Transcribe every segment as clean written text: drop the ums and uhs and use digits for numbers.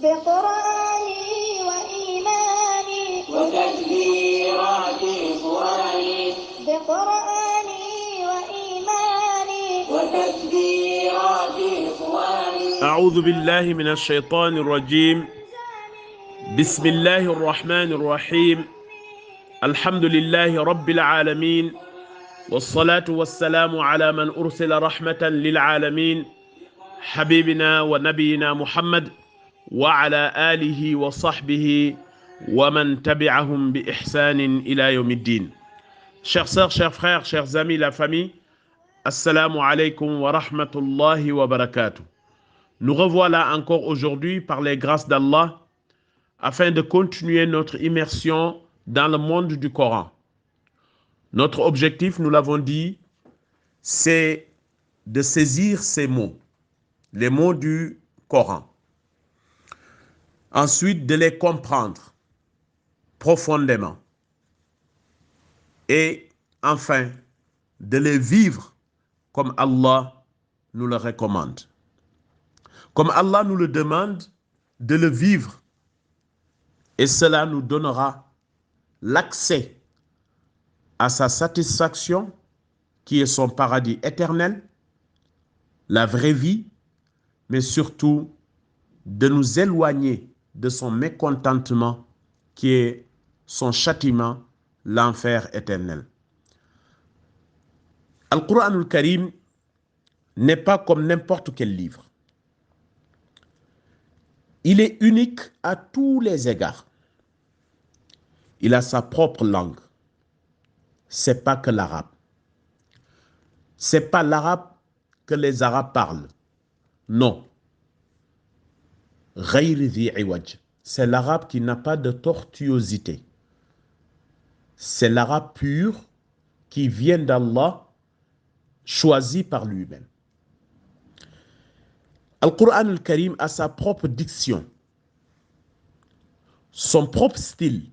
بقرآني وإيماني وتكبيرات إخواني بقرآني وإيماني وتكبيرات إخواني. أعوذ بالله من الشيطان الرجيم. بسم الله الرحمن الرحيم. الحمد لله رب العالمين، والصلاة والسلام على من أرسل رحمة للعالمين، حبيبنا ونبينا محمد وعلى آله وصحبه ومن تبعهم بإحسان إلى يوم الدين. Chers sœurs, chers frères, chers amis, la famille, Assalamu alaikum wa rahmatullahi wa barakatuh. Nous revoilà encore aujourd'hui par les grâces d'Allah afin de continuer notre immersion dans le monde du Coran. Notre objectif, nous l'avons dit, c'est de saisir ces mots, les mots du Coran. Ensuite, de les comprendre profondément. Et enfin, de les vivre comme Allah nous le recommande. Comme Allah nous le demande de le vivre. Et cela nous donnera l'accès à sa satisfaction, qui est son paradis éternel, la vraie vie, mais surtout de nous éloigner de son mécontentement, qui est son châtiment, l'enfer éternel. Al-Qur'an al-Karim n'est pas comme n'importe quel livre. Il est unique à tous les égards. Il a sa propre langue. C'est pas que l'arabe. C'est pas l'arabe que les arabes parlent. Non. Ghayri dhi iwaj. C'est l'arabe qui n'a pas de tortuosité. C'est l'arabe pur qui vient d'Allah, choisi par lui-même. Al-Qur'an al-Karim a sa propre diction, son propre style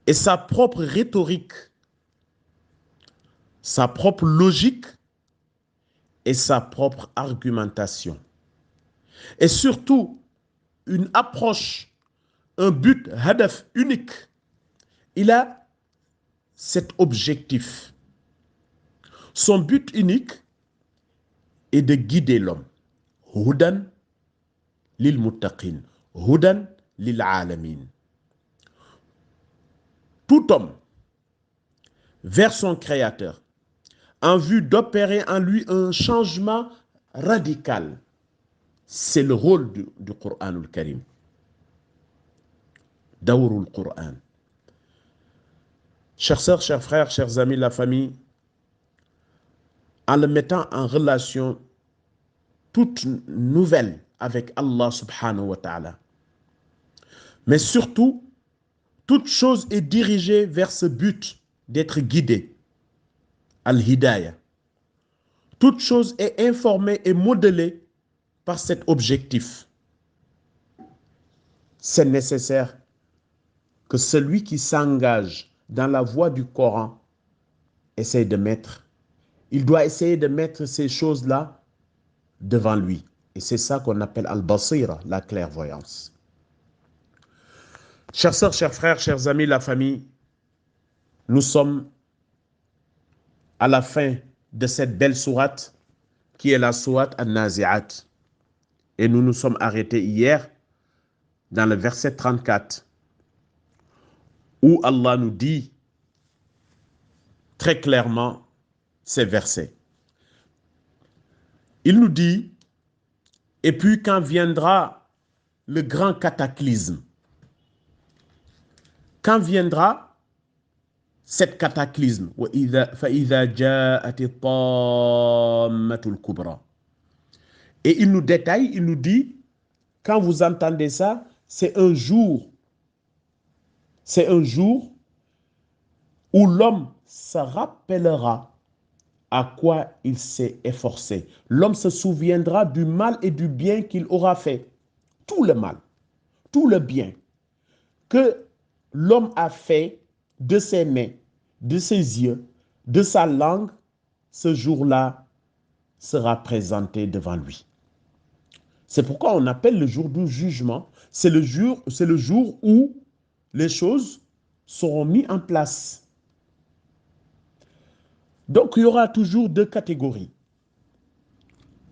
et sa propre rhétorique, sa propre logique et sa propre argumentation. Et surtout, une approche, un but, hadaf unique. Il a cet objectif. Son but unique est de guider l'homme. Hudan lil muttaqin, hudan lil alamin. Tout homme vers son créateur en vue d'opérer en lui un changement radical. C'est le rôle du Coran al-Karim. Dawrul Coran. Chers sœurs, chers frères, chers amis, la famille, en le mettant en relation toute nouvelle avec Allah subhanahu wa ta'ala. Mais surtout, toute chose est dirigée vers ce but d'être guidée. Al-Hidayah. Toute chose est informée et modelée par cet objectif. C'est nécessaire que celui qui s'engage dans la voie du Coran il doit essayer de mettre ces choses-là devant lui. Et c'est ça qu'on appelle al-basira, la clairvoyance. Chers sœurs, chers frères, chers amis, la famille, nous sommes à la fin de cette belle sourate qui est la sourate An-Nazi'at. Et nous nous sommes arrêtés hier dans le verset 34 où Allah nous dit très clairement ces versets. Il nous dit, et puis quand viendra le grand cataclysme, quand viendra cet cataclysme, et il nous détaille, il nous dit, quand vous entendez ça, c'est un jour où l'homme se rappellera à quoi il s'est efforcé. L'homme se souviendra du mal et du bien qu'il aura fait. Tout le mal, tout le bien que l'homme a fait de ses mains, de ses yeux, de sa langue, ce jour-là sera présenté devant lui. C'est pourquoi on appelle le jour du jugement. C'est le jour où les choses seront mises en place. Donc, il y aura toujours deux catégories.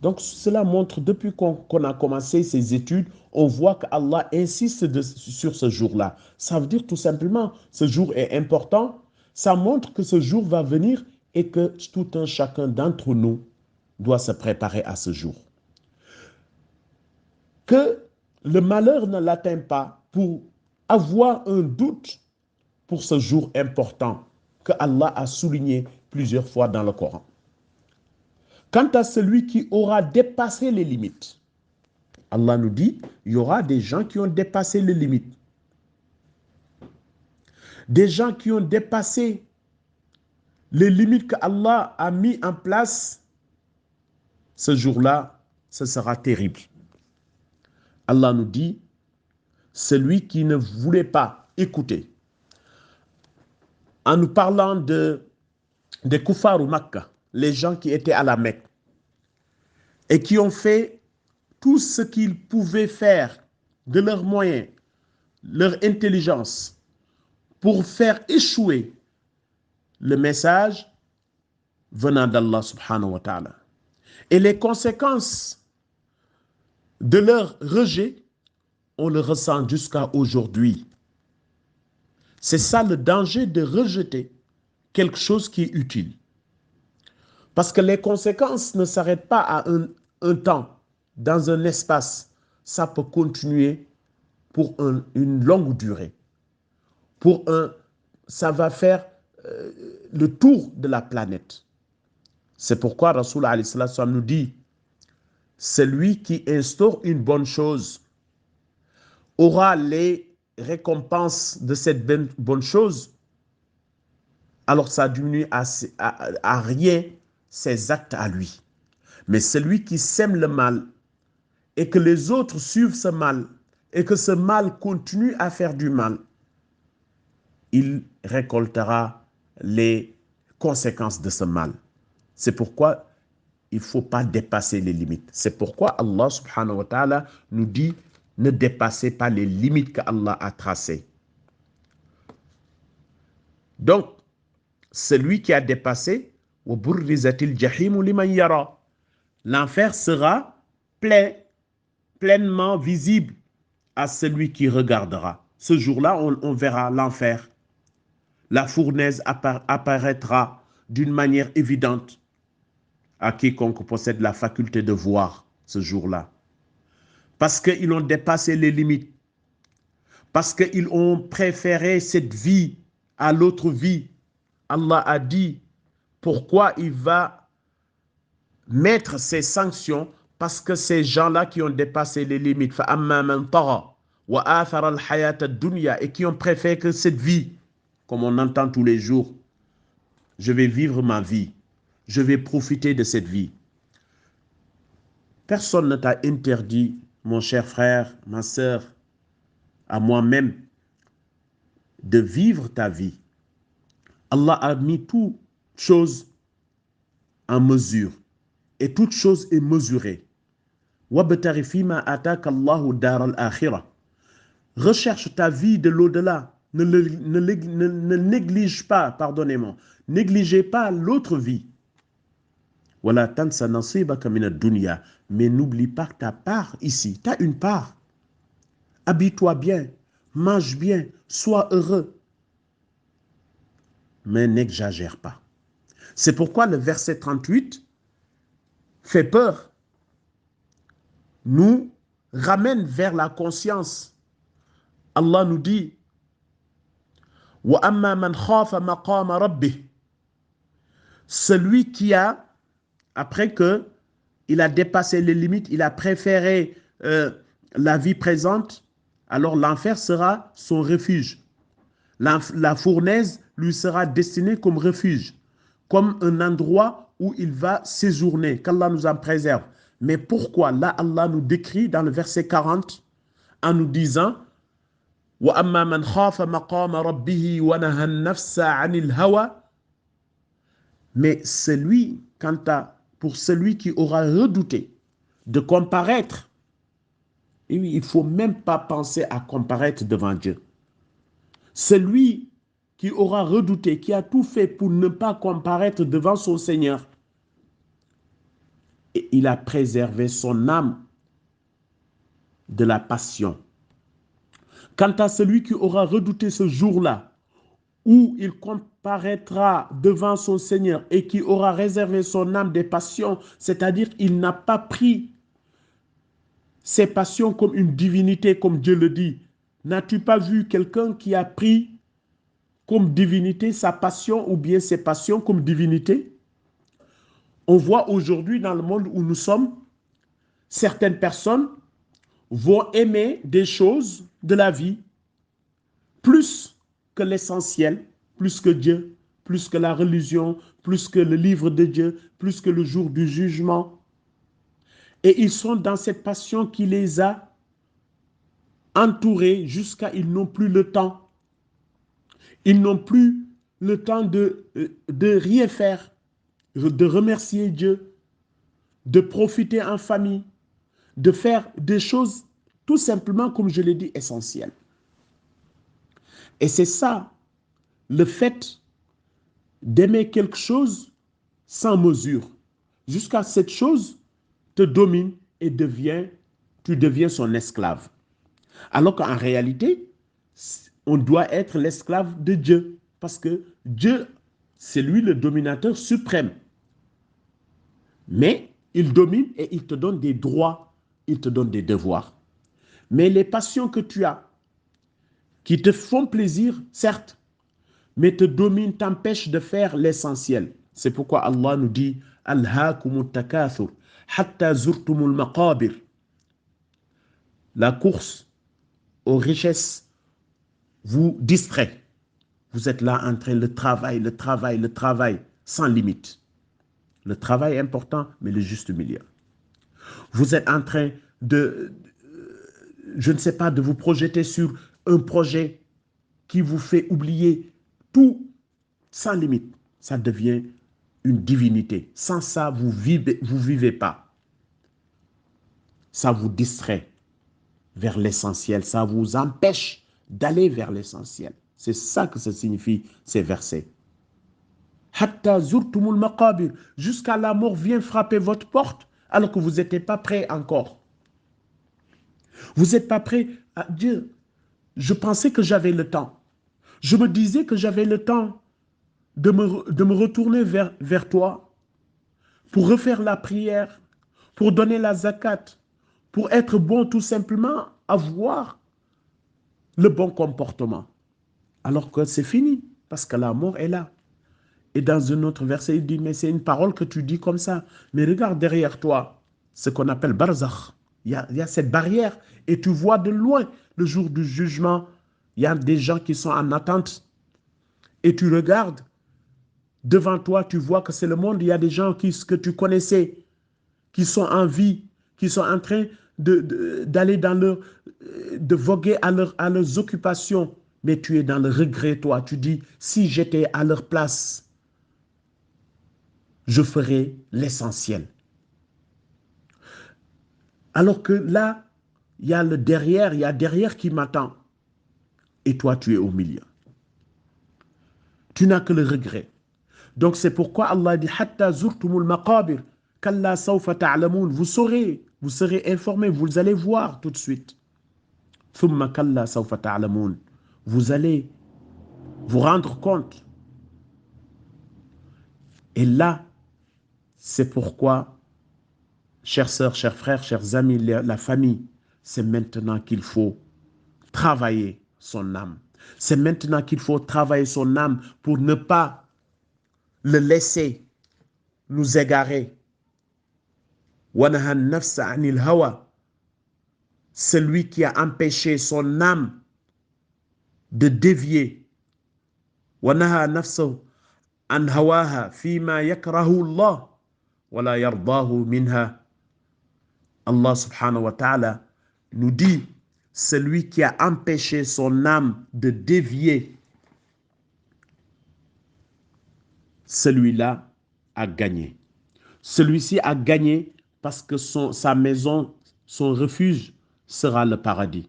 Donc, cela montre, depuis qu'on a commencé ces études, on voit qu'Allah insiste sur ce jour-là. Ça veut dire tout simplement, ce jour est important. Ça montre que ce jour va venir et que tout un chacun d'entre nous doit se préparer à ce jour. Que le malheur ne l'atteint pas pour avoir un doute pour ce jour important que Allah a souligné plusieurs fois dans le Coran. Quant à celui qui aura dépassé les limites, Allah nous dit, il y aura des gens qui ont dépassé les limites. Des gens qui ont dépassé les limites que Allah a mis en place, ce jour-là, ce sera terrible. Allah nous dit, celui qui ne voulait pas écouter, en nous parlant des Kuffar ou Makkah, les gens qui étaient à la Mecque, et qui ont fait tout ce qu'ils pouvaient faire de leurs moyens, leur intelligence, pour faire échouer le message venant d'Allah subhanahu wa ta'ala. Et les conséquences de leur rejet, on le ressent jusqu'à aujourd'hui. C'est ça le danger de rejeter quelque chose qui est utile. Parce que les conséquences ne s'arrêtent pas à un temps, dans un espace. Ça peut continuer pour une longue durée. Ça va faire le tour de la planète. C'est pourquoi Rasoul alayhi salam nous dit, celui qui instaure une bonne chose aura les récompenses de cette bonne chose, alors ça diminue à rien ses actes à lui. Mais celui qui sème le mal et que les autres suivent ce mal et que ce mal continue à faire du mal, il récoltera les conséquences de ce mal. C'est pourquoi il ne faut pas dépasser les limites. C'est pourquoi Allah subhanahu wa ta'ala nous dit, ne dépassez pas les limites qu'Allah a tracées. Donc, celui qui a dépassé, l'enfer sera pleinement visible à celui qui regardera. Ce jour-là, on verra l'enfer. La fournaise apparaîtra d'une manière évidente à quiconque possède la faculté de voir ce jour-là. Parce qu'ils ont dépassé les limites. Parce qu'ils ont préféré cette vie à l'autre vie. Allah a dit pourquoi il va mettre ces sanctions, parce que ces gens-là qui ont dépassé les limites, et qui ont préféré que cette vie, comme on entend tous les jours, je vais vivre ma vie, je vais profiter de cette vie. Personne ne t'a interdit, mon cher frère, ma sœur, à moi-même, de vivre ta vie. Allah a mis toute chose en mesure. Et toute chose est mesurée. Recherche ta vie de l'au-delà. Ne néglige pas, pardonnez-moi, négligez pas l'autre vie. Mais n'oublie pas ta part ici. Tu as une part. Habille-toi bien, mange bien, sois heureux. Mais n'exagère pas. C'est pourquoi le verset 38 fait peur, nous ramène vers la conscience. Allah nous dit, celui qui a, après que il a dépassé les limites, il a préféré la vie présente, alors l'enfer sera son refuge. La fournaise lui sera destinée comme refuge, comme un endroit où il va séjourner, qu'Allah nous en préserve. Mais pourquoi là Allah nous décrit dans le verset 40 en nous disant وَأَمَّا مَنْ خَافَ مَقَامَ رَبِّهِ وَنَهَى النَّفْسَ عَنِ الْهَوَى. Mais pour celui qui aura redouté de comparaître Et oui, il ne faut même pas penser à comparaître devant Dieu. Celui qui aura redouté, qui a tout fait pour ne pas comparaître devant son Seigneur, et il a préservé son âme de la passion. Quant à celui qui aura redouté ce jour-là, où il comparaîtra devant son Seigneur et qui aura réservé son âme des passions, c'est-à-dire il n'a pas pris ses passions comme une divinité, comme Dieu le dit. N'as-tu pas vu quelqu'un qui a pris comme divinité sa passion ou bien ses passions comme divinité? On voit aujourd'hui dans le monde où nous sommes, certaines personnes vont aimer des choses de la vie plus que l'essentiel, plus que Dieu, plus que la religion, plus que le livre de Dieu, plus que le jour du jugement. Et ils sont dans cette passion qui les a entourés jusqu'à ils n'ont plus le temps. Ils n'ont plus le temps de rien faire, de remercier Dieu, de profiter en famille, de faire des choses tout simplement, comme je l'ai dit, essentielles. Et c'est ça, le fait d'aimer quelque chose sans mesure, jusqu'à cette chose te domine et tu deviens son esclave. Alors qu'en réalité, on doit être l'esclave de Dieu, parce que Dieu, c'est lui le dominateur suprême. Mais il domine et il te donne des droits, il te donne des devoirs. Mais les passions que tu as, qui te font plaisir, certes, mais te dominent, t'empêchent de faire l'essentiel. C'est pourquoi Allah nous dit « Alhaakumut takathur, hatta zurtumul maqabir » La course aux richesses vous distrait. Vous êtes là en train de le travail, sans limite. Le travail est important, mais le juste milieu. Vous êtes en train je ne sais pas, de vous projeter sur un projet qui vous fait oublier tout sans limite. Ça devient une divinité. Sans ça, vous vivez pas. Ça vous distrait vers l'essentiel. Ça vous empêche d'aller vers l'essentiel. C'est ça que ça signifie, ces versets. Hatta zurtumul maqabir. Jusqu'à la mort vient frapper votre porte alors que vous n'étiez pas prêt encore. Vous n'êtes pas prêt à Dieu. Je pensais que j'avais le temps. Je me disais que j'avais le temps de me retourner vers toi pour refaire la prière, pour donner la zakat, pour être bon tout simplement, avoir le bon comportement. Alors que c'est fini, parce que la mort est là. Et dans un autre verset, il dit, mais c'est une parole que tu dis comme ça. Mais regarde derrière toi, ce qu'on appelle barzakh. Il y a cette barrière et tu vois de loin le jour du jugement. Il y a des gens qui sont en attente et tu regardes devant toi, tu vois que c'est le monde. Il y a des gens que tu connaissais, qui sont en vie, qui sont en train d'aller de voguer à leurs occupations. Mais tu es dans le regret, toi. Tu dis, si j'étais à leur place, je ferais l'essentiel. Alors que là, il y a derrière qui m'attend. Et toi, tu es au milieu. Tu n'as que le regret. Donc c'est pourquoi Allah dit hatta zurtumul maqabir kalla sawfa ta'lamun. Vous serez informés, vous allez voir tout de suite. Thumma kalla sawfa ta'lamun. Vous allez vous rendre compte. Et là, c'est pourquoi, chères sœurs, chers frères, chers amis, la famille, c'est maintenant qu'il faut travailler son âme. C'est maintenant qu'il faut travailler son âme pour ne pas le laisser nous égarer. Wanahan nafsa anil hawa. Celui qui a empêché son âme de dévier. Wanaha nafsa an hawaha fima yakrahu Allah wala yardahu minha. Allah subhanahu wa ta'ala nous dit, celui qui a empêché son âme de dévier, celui-là a gagné. Celui-ci a gagné parce que sa maison, son refuge, sera le paradis.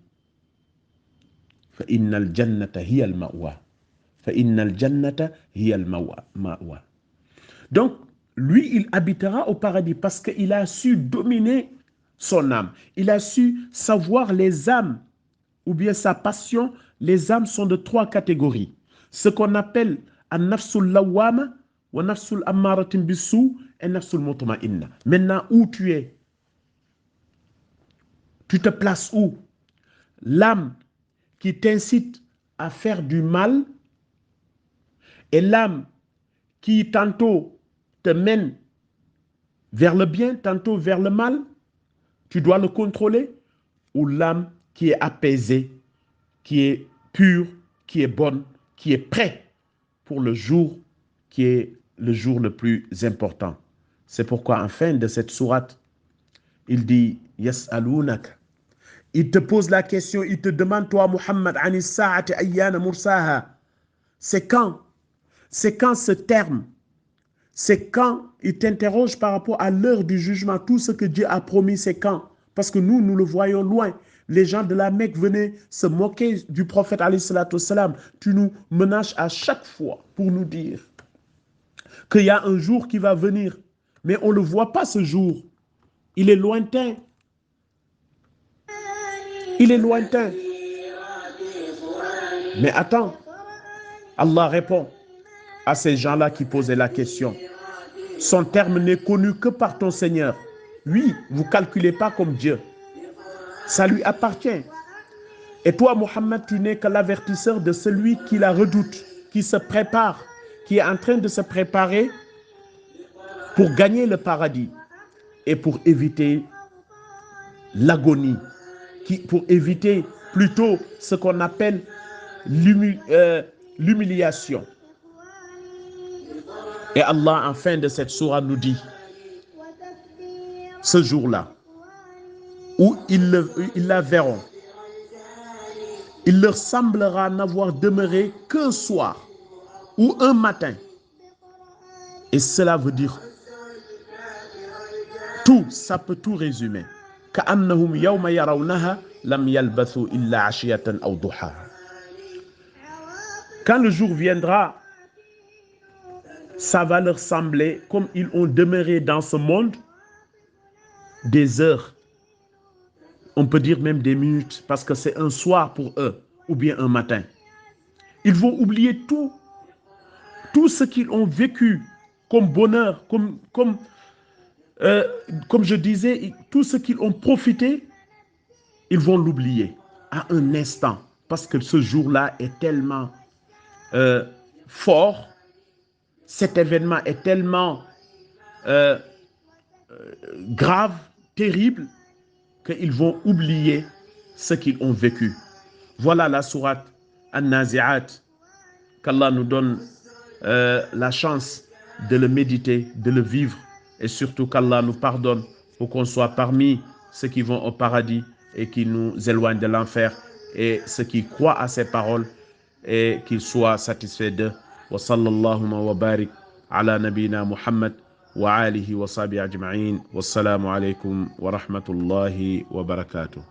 فإن الجنة هي المأوى. فإن الجنة هي المأوى. Donc, lui, il habitera au paradis parce qu'il a su dominer son âme. Il a su savoir les âmes, ou bien sa passion. Les âmes sont de 3 catégories. Ce qu'on appelle an-nafsul lawwama, wa nafsul ammaratin bis-sou et nafsul mutma'inna. Maintenant, où tu es? Tu te places où? L'âme qui t'incite à faire du mal et l'âme qui tantôt te mène vers le bien, tantôt vers le mal, tu dois le contrôler, ou l'âme qui est apaisée, qui est pure, qui est bonne, qui est prête pour le jour qui est le jour le plus important. C'est pourquoi en fin de cette sourate, il dit « Yas'alunak ». Il te pose la question, il te demande, toi Muhammad, « Anis sa'ati ayyana mursaha ». C'est quand? C'est quand ce terme? C'est quand il t'interroge par rapport à l'heure du jugement. Tout ce que Dieu a promis, c'est quand? Parce que nous le voyons loin. Les gens de la Mecque venaient se moquer du prophète alayhi salatu wassalam. Tu nous menaces à chaque fois pour nous dire qu'il y a un jour qui va venir. Mais on ne le voit pas ce jour. Il est lointain. Il est lointain. Mais attends, Allah répond à ces gens-là qui posaient la question. Son terme n'est connu que par ton Seigneur. Oui, vous ne calculez pas comme Dieu. Ça lui appartient. Et toi, Mohammed, tu n'es que l'avertisseur de celui qui la redoute, qui se prépare, qui est en train de se préparer pour gagner le paradis et pour éviter l'agonie, pour éviter plutôt ce qu'on appelle l'humiliation. Et Allah, en fin de cette sourate, nous dit, ce jour-là, où ils la verront, il leur semblera n'avoir demeuré qu'un soir ou un matin. Et cela veut dire tout, ça peut tout résumer. كأنهم يوم يرونها لم يلبثوا إلا عشية أو ضحاها. Quand le jour viendra, ça va leur sembler comme ils ont demeuré dans ce monde des heures. On peut dire même des minutes, parce que c'est un soir pour eux, ou bien un matin. Ils vont oublier tout ce qu'ils ont vécu comme bonheur, comme je disais, tout ce qu'ils ont profité, ils vont l'oublier à un instant, parce que ce jour-là est tellement fort, cet événement est tellement grave, terrible, qu'ils vont oublier ce qu'ils ont vécu. Voilà la sourate An-Nazi'at, qu'Allah nous donne la chance de le méditer, de le vivre, et surtout qu'Allah nous pardonne pour qu'on soit parmi ceux qui vont au paradis et qui nous éloignent de l'enfer, et ceux qui croient à ses paroles et qu'ils soient satisfaits d'eux. Wa sallallahu wa barik ala nabina Muhammad wa alihi wa sahbihi ajma'in. Wassalamu alaikum wa rahmatullahi wa barakatuh.